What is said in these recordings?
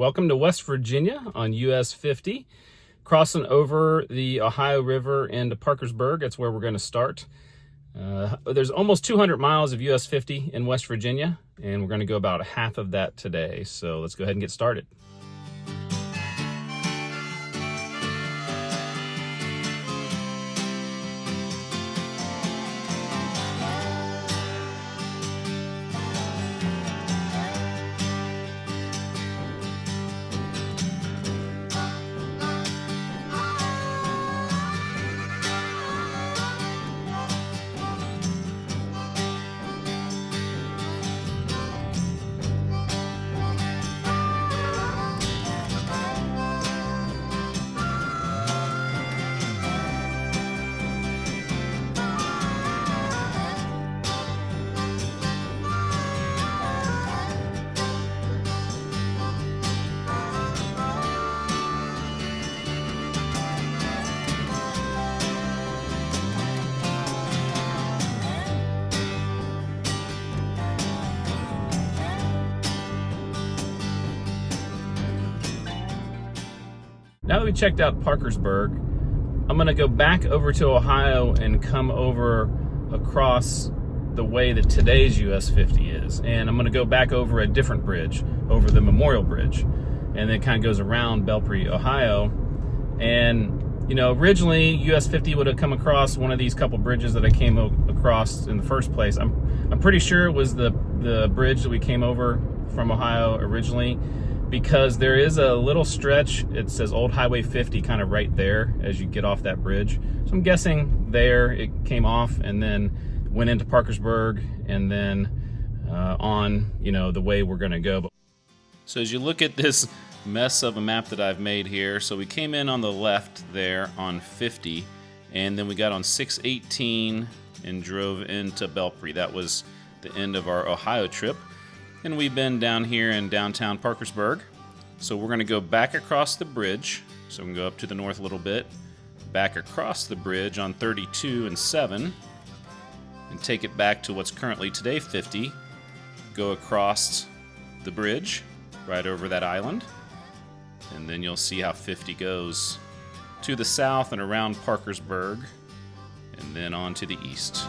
Welcome to West Virginia on US 50, crossing over the Ohio River into Parkersburg. That's where we're going to start. There's almost 200 miles of US 50 in West Virginia, and we're going to go about half of that today. So let's go ahead and get started. Now that we checked out Parkersburg, I'm going to go back over to Ohio and come over across the way that today's US 50 is. And I'm going to go back over a different bridge, over the Memorial Bridge. And then it kind of goes around Belpre, Ohio. And, you know, originally US 50 would have come across one of these couple bridges that I came across in the first place. I'm pretty sure it was the bridge that we came over from Ohio originally, because there is a little stretch, it says Old Highway 50 kind of right there as you get off that bridge. So I'm guessing there it came off and then went into Parkersburg and then on, you know, the way we're gonna go. So as you look at this mess of a map that I've made here, so we came in on the left there on 50, and then we got on 618 and drove into Belpre. That was the end of our Ohio trip. And we've been down here in downtown Parkersburg. So we're gonna go back across the bridge. So we can go up to the north a little bit, back across the bridge on 32 and 7, and take it back to what's currently today 50, go across the bridge, right over that island, and then you'll see how 50 goes to the south and around Parkersburg, and then on to the east.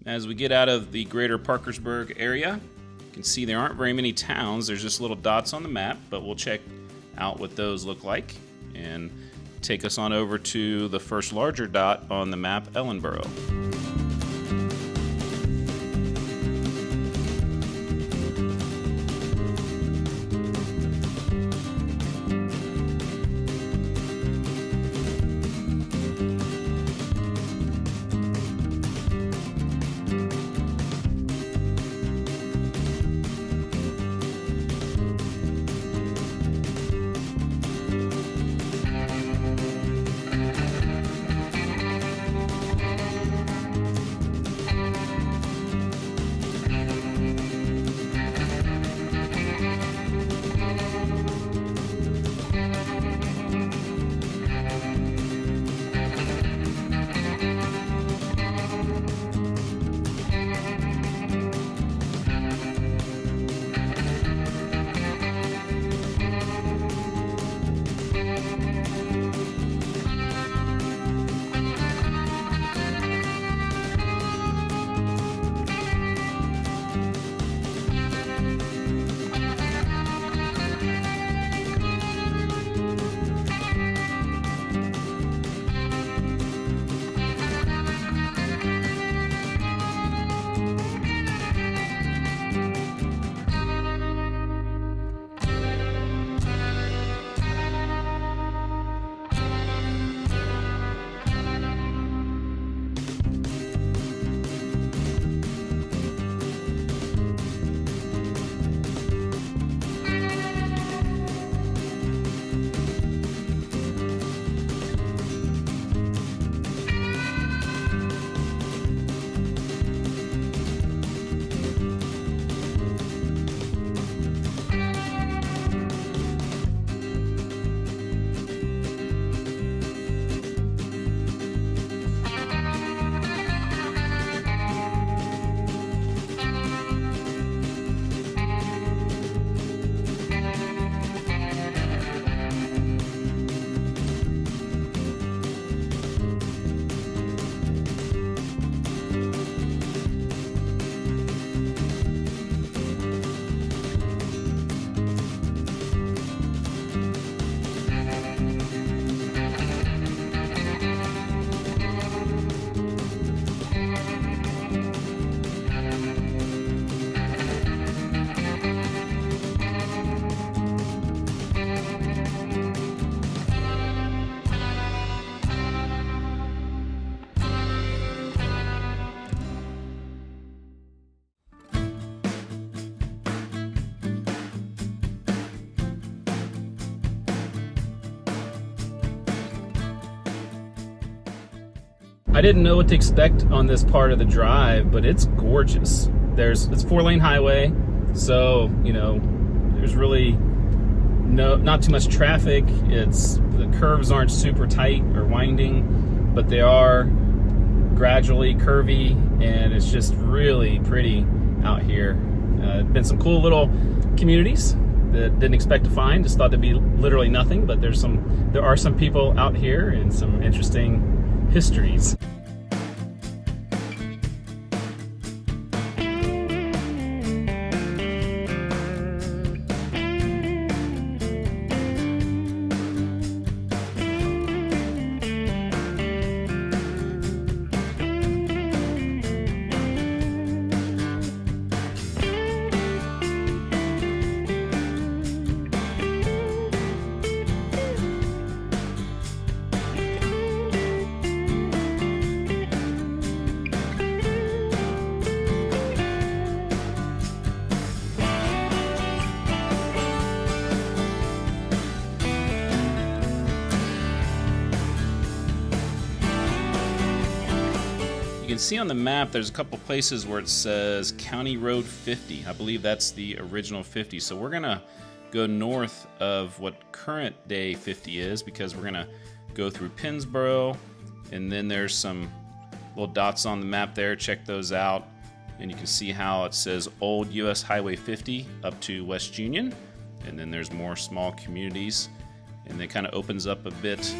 As we get out of the greater Parkersburg area, you can see there aren't very many towns. There's just little dots on the map, but we'll check out what those look like and take us on over to the first larger dot on the map, Ellenboro. I didn't know what to expect on this part of the drive, but it's gorgeous. It's 4-lane highway, so there's really not too much traffic. The curves aren't super tight or winding, but they are gradually curvy, and it's just really pretty out here. Been some cool little communities that didn't expect to find. Just thought there'd be literally nothing, but there are some people out here and some interesting histories. You can see on the map there's a couple places where it says County Road 50. I believe that's the original 50. So we're gonna go north of what current day 50 is, because we're gonna go through Pennsboro, and then there's some little dots on the map there. Check those out, and you can see how it says Old US Highway 50 up to West Union, and then there's more small communities, and it kind of opens up a bit.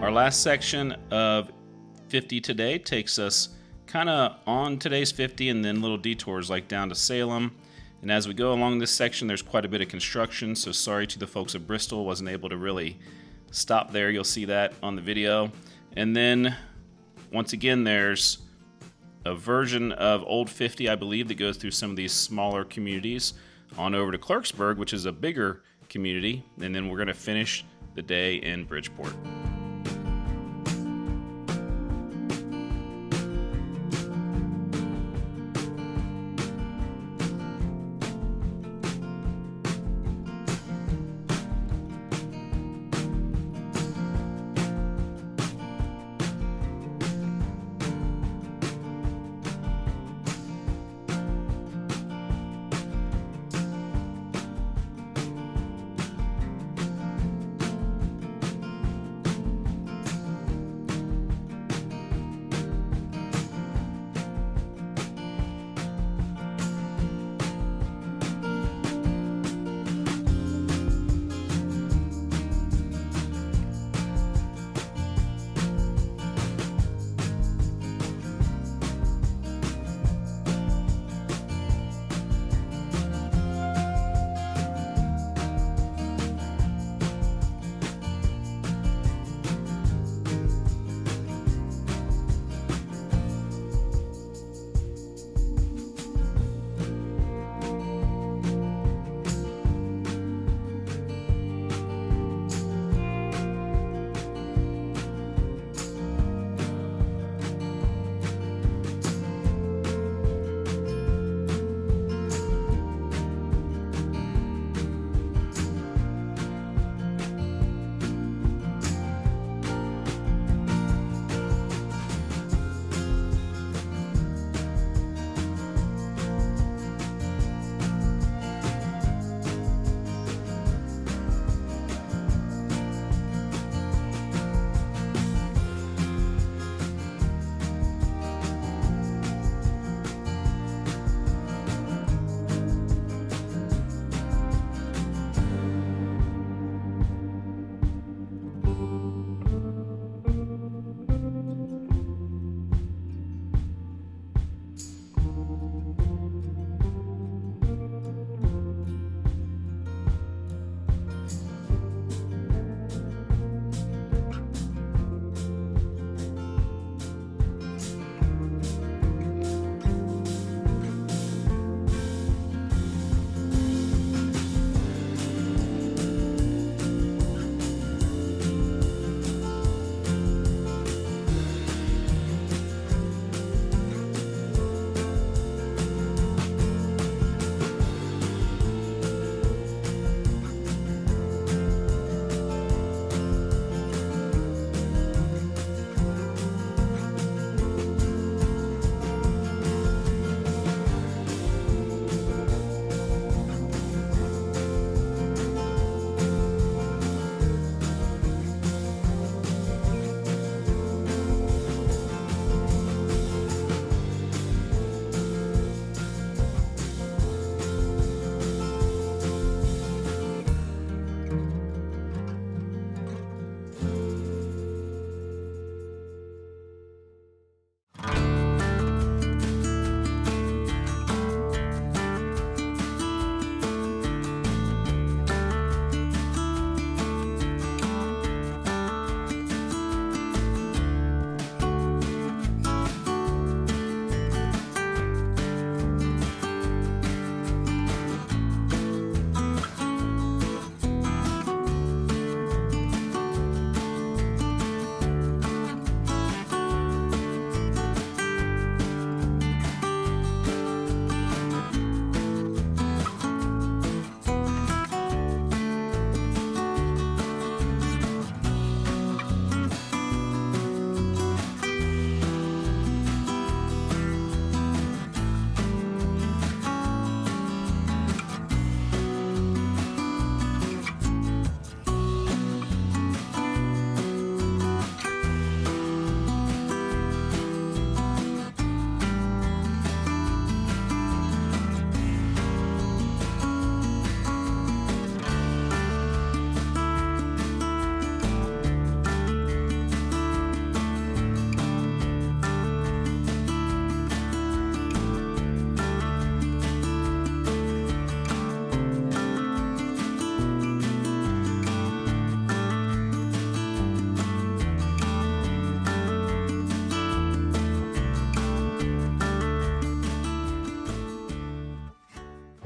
Our last section of 50 today takes us kind of on today's 50 and then little detours like down to Salem. And as we go along this section, there's quite a bit of construction, so sorry to the folks of Bristol, wasn't able to really stop there. You'll see that on the video. And then once again, there's a version of Old 50, I believe, that goes through some of these smaller communities on over to Clarksburg, which is a bigger community, and then we're going to finish the day in Bridgeport.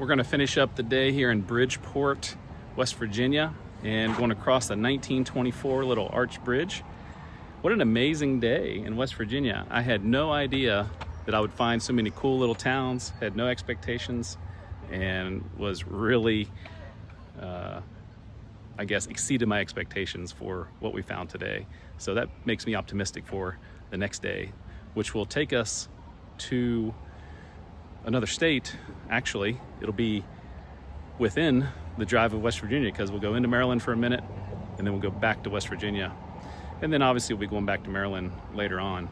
We're going to finish up the day here in Bridgeport, West Virginia, and going across the 1924 little arch bridge. What an amazing day in West Virginia. I had no idea that I would find so many cool little towns, had no expectations, and was really, I guess, exceeded my expectations for what we found today. So that makes me optimistic for the next day, which will take us to another state. Actually, it'll be within the drive of West Virginia, because we'll go into Maryland for a minute and then we'll go back to West Virginia. And then obviously we'll be going back to Maryland later on.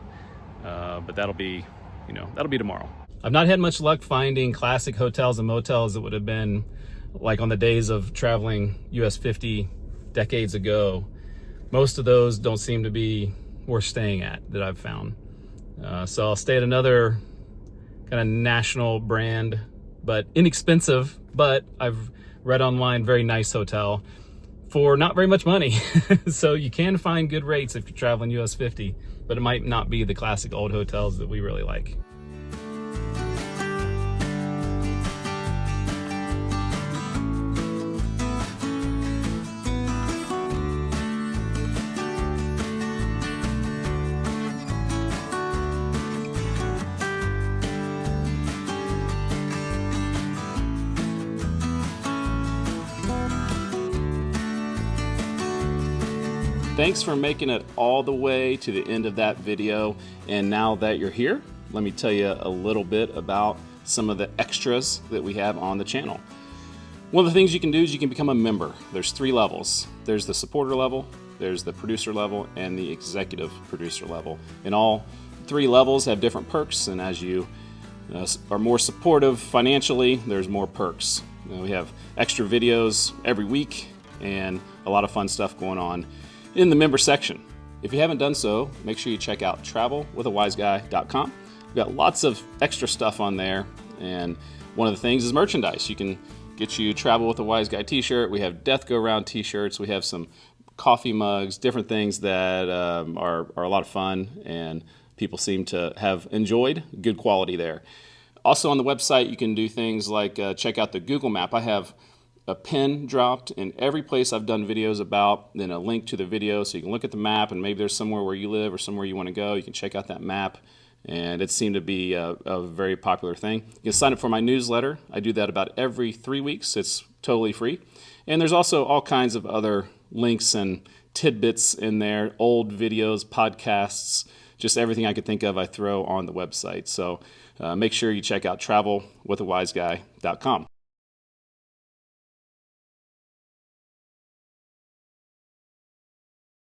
But that'll be tomorrow. I've not had much luck finding classic hotels and motels that would have been like on the days of traveling US 50 decades ago. Most of those don't seem to be worth staying at that I've found. So I'll stay at another kind of national brand, but inexpensive, but I've read online, very nice hotel for not very much money. So you can find good rates if you're traveling US 50, but it might not be the classic old hotels that we really like. Thanks for making it all the way to the end of that video. And now that you're here, let me tell you a little bit about some of the extras that we have on the channel. One of the things you can do is you can become a member. There's 3 levels. There's the supporter level, there's the producer level, and the executive producer level. And all 3 levels have different perks, and as you are more supportive financially, there's more perks. We have extra videos every week and a lot of fun stuff going on in the member section. If you haven't done so, make sure you check out travelwithawiseguy.com. We've got lots of extra stuff on there, and one of the things is merchandise. You can get you Travel with a Wise Guy t-shirt. We have Death Go Round t-shirts. We have some coffee mugs, different things that are a lot of fun, and people seem to have enjoyed. Good quality there. Also on the website, you can do things like check out the Google map. I have a pin dropped in every place I've done videos about, then a link to the video so you can look at the map, and maybe there's somewhere where you live or somewhere you want to go. You can check out that map, and it seemed to be a very popular thing. You can sign up for my newsletter. I do that about every 3 weeks. It's totally free. And there's also all kinds of other links and tidbits in there, old videos, podcasts, just everything I could think of I throw on the website. So make sure you check out travelwithawiseguy.com.